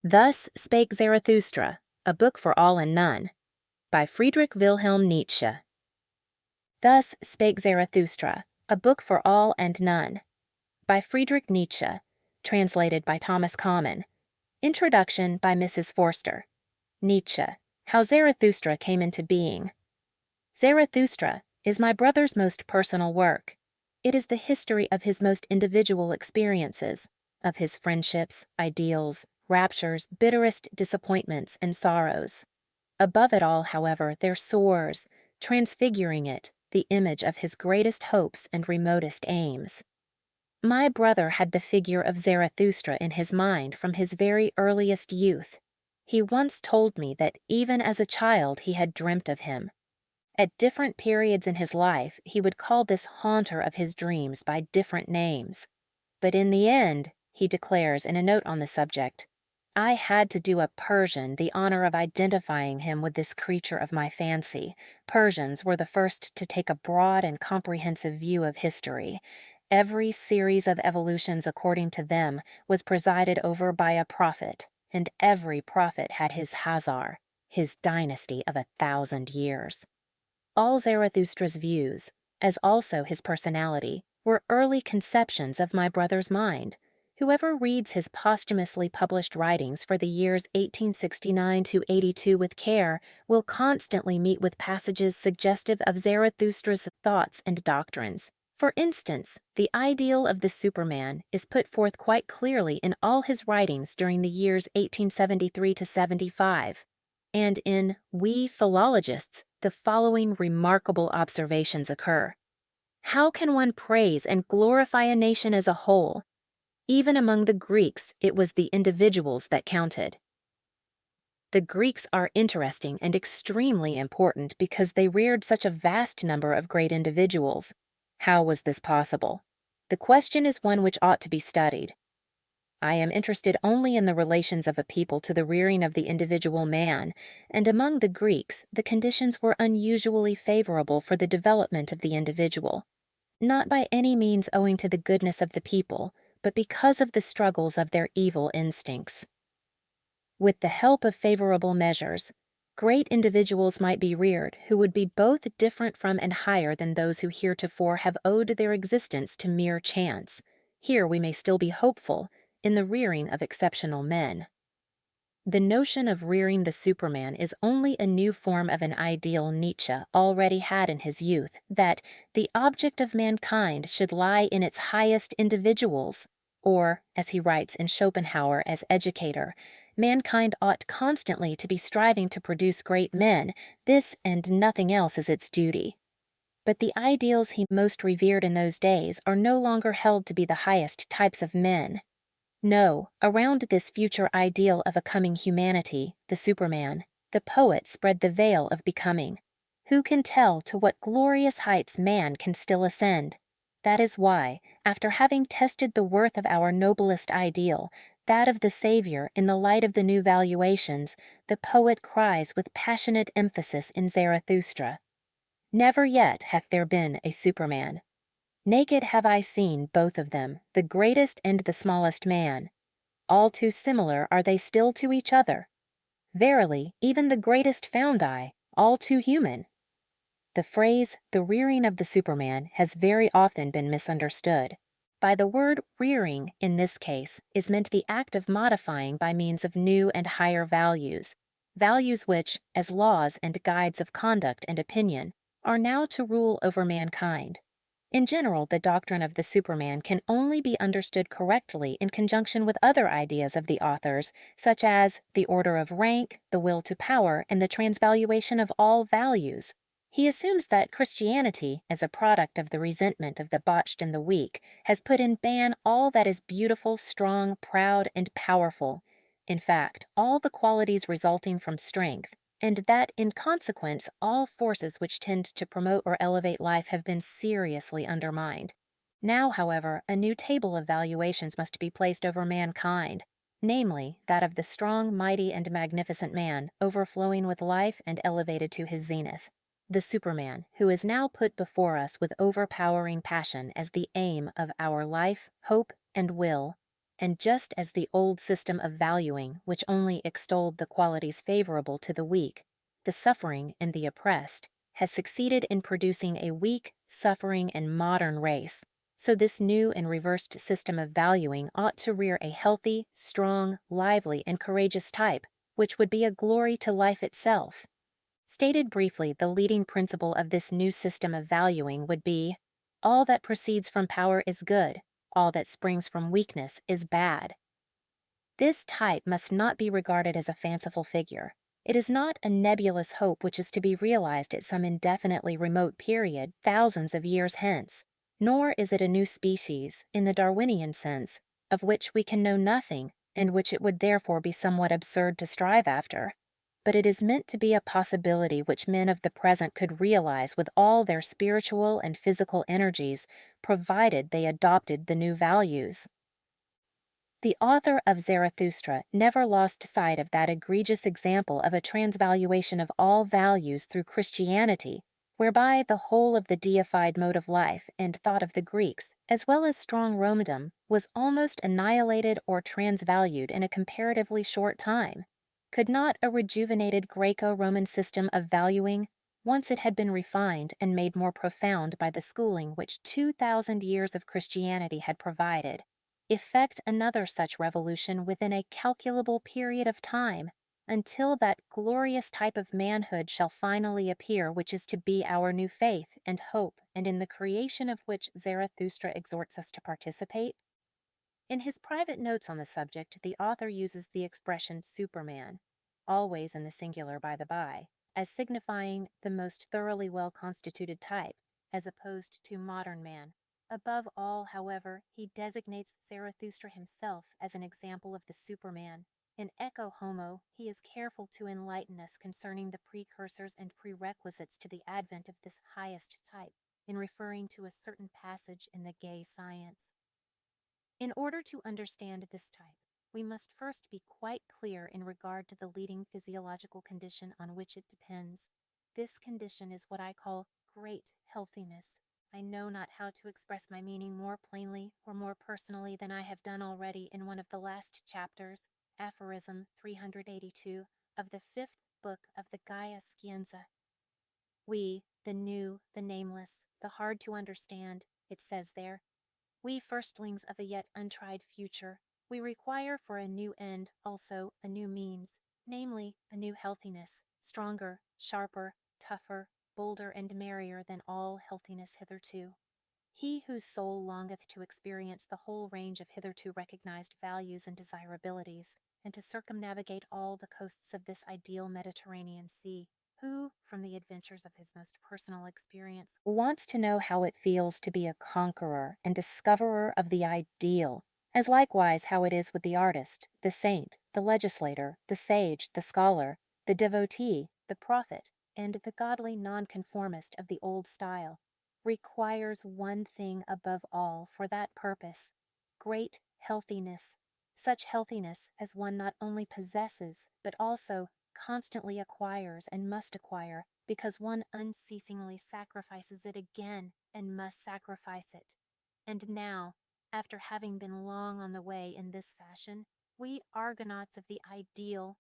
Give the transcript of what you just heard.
Thus Spake Zarathustra, a book for all and none, by Friedrich Wilhelm Nietzsche. Thus Spake Zarathustra, a book for all and none, by Friedrich Nietzsche, translated by Thomas Common. Introduction by Mrs. Forster. Nietzsche, How Zarathustra Came into Being. Zarathustra is my brother's most personal work. It is the history of his most individual experiences, of his friendships, ideals, raptures, bitterest disappointments, and sorrows. Above it all, however, there soars, transfiguring it, the image of his greatest hopes and remotest aims. My brother had the figure of Zarathustra in his mind from his very earliest youth. He once told me that even as a child he had dreamt of him. At different periods in his life, he would call this haunter of his dreams by different names. But in the end, he declares in a note on the subject, I had to do a Persian the honor of identifying him with this creature of my fancy. Persians were the first to take a broad and comprehensive view of history. Every series of evolutions according to them was presided over by a prophet, and every prophet had his Hazar, his dynasty of 1,000 years. All Zarathustra's views, as also his personality, were early conceptions of my brother's mind. Whoever reads his posthumously published writings for the years 1869 to 82 with care will constantly meet with passages suggestive of Zarathustra's thoughts and doctrines. For instance, the ideal of the Superman is put forth quite clearly in all his writings during the years 1873 to 75. And in We Philologists, the following remarkable observations occur. How can one praise and glorify a nation as a whole? Even among the Greeks, it was the individuals that counted. The Greeks are interesting and extremely important because they reared such a vast number of great individuals. How was this possible? The question is one which ought to be studied. I am interested only in the relations of a people to the rearing of the individual man, and among the Greeks, the conditions were unusually favorable for the development of the individual. Not by any means owing to the goodness of the people, but because of the struggles of their evil instincts. With the help of favorable measures, great individuals might be reared who would be both different from and higher than those who heretofore have owed their existence to mere chance. Here we may still be hopeful in the rearing of exceptional men. The notion of rearing the Superman is only a new form of an ideal Nietzsche already had in his youth, that the object of mankind should lie in its highest individuals, or, as he writes in Schopenhauer as educator, mankind ought constantly to be striving to produce great men. This and nothing else is its duty. But the ideals he most revered in those days are no longer held to be the highest types of men. No, around this future ideal of a coming humanity, the Superman, the poet spread the veil of becoming. Who can tell to what glorious heights man can still ascend? That is why, after having tested the worth of our noblest ideal, that of the Savior in the light of the new valuations, the poet cries with passionate emphasis in Zarathustra, Never yet hath there been a Superman. Naked have I seen both of them, the greatest and the smallest man. All too similar are they still to each other. Verily, even the greatest found I, all too human. The phrase, the rearing of the Superman, has very often been misunderstood. By the word rearing, in this case, is meant the act of modifying by means of new and higher values, values which, as laws and guides of conduct and opinion, are now to rule over mankind. In general, the doctrine of the Superman can only be understood correctly in conjunction with other ideas of the authors, such as the order of rank, the will to power, and the transvaluation of all values. He assumes that Christianity, as a product of the resentment of the botched and the weak, has put in ban all that is beautiful, strong, proud, and powerful. In fact, all the qualities resulting from strength, and that, in consequence, all forces which tend to promote or elevate life have been seriously undermined. Now, however, a new table of valuations must be placed over mankind, namely, that of the strong, mighty, and magnificent man, overflowing with life and elevated to his zenith. The Superman, who is now put before us with overpowering passion as the aim of our life, hope, and will. And just as the old system of valuing, which only extolled the qualities favorable to the weak, the suffering, and the oppressed, has succeeded in producing a weak, suffering, and modern race, so this new and reversed system of valuing ought to rear a healthy, strong, lively, and courageous type, which would be a glory to life itself. Stated briefly, the leading principle of this new system of valuing would be, all that proceeds from power is good, all that springs from weakness is bad. This type must not be regarded as a fanciful figure. It is not a nebulous hope which is to be realized at some indefinitely remote period, thousands of years hence, nor is it a new species, in the Darwinian sense, of which we can know nothing, and which it would therefore be somewhat absurd to strive after. But it is meant to be a possibility which men of the present could realize with all their spiritual and physical energies, provided they adopted the new values. The author of Zarathustra never lost sight of that egregious example of a transvaluation of all values through Christianity, whereby the whole of the deified mode of life and thought of the Greeks, as well as strong Romandom, was almost annihilated or transvalued in a comparatively short time. Could not a rejuvenated Greco-Roman system of valuing, once it had been refined and made more profound by the schooling which 2,000 years of Christianity had provided, effect another such revolution within a calculable period of time, until that glorious type of manhood shall finally appear which is to be our new faith and hope, and in the creation of which Zarathustra exhorts us to participate? In his private notes on the subject, the author uses the expression Superman, always in the singular by the by, as signifying the most thoroughly well-constituted type, as opposed to modern man. Above all, however, he designates Zarathustra himself as an example of the Superman. In Ecce Homo, he is careful to enlighten us concerning the precursors and prerequisites to the advent of this highest type, in referring to a certain passage in the Gay Science. In order to understand this type, we must first be quite clear in regard to the leading physiological condition on which it depends. This condition is what I call great healthiness. I know not how to express my meaning more plainly or more personally than I have done already in one of the last chapters, aphorism 382, of the 5th book of the Gaia Scienza. We, the new, the nameless, the hard to understand, it says there, we firstlings of a yet untried future, we require for a new end also a new means, namely a new healthiness, stronger, sharper, tougher, bolder, and merrier than all healthiness hitherto. He whose soul longeth to experience the whole range of hitherto recognized values and desirabilities, and to circumnavigate all the coasts of this ideal Mediterranean Sea, who, from the adventures of his most personal experience, wants to know how it feels to be a conqueror and discoverer of the ideal, as likewise how it is with the artist, the saint, the legislator, the sage, the scholar, the devotee, the prophet, and the godly nonconformist of the old style, requires one thing above all for that purpose, great healthiness, such healthiness as one not only possesses, but also constantly acquires and must acquire, because one unceasingly sacrifices it again and must sacrifice it. And now, after having been long on the way in this fashion, we Argonauts of the ideal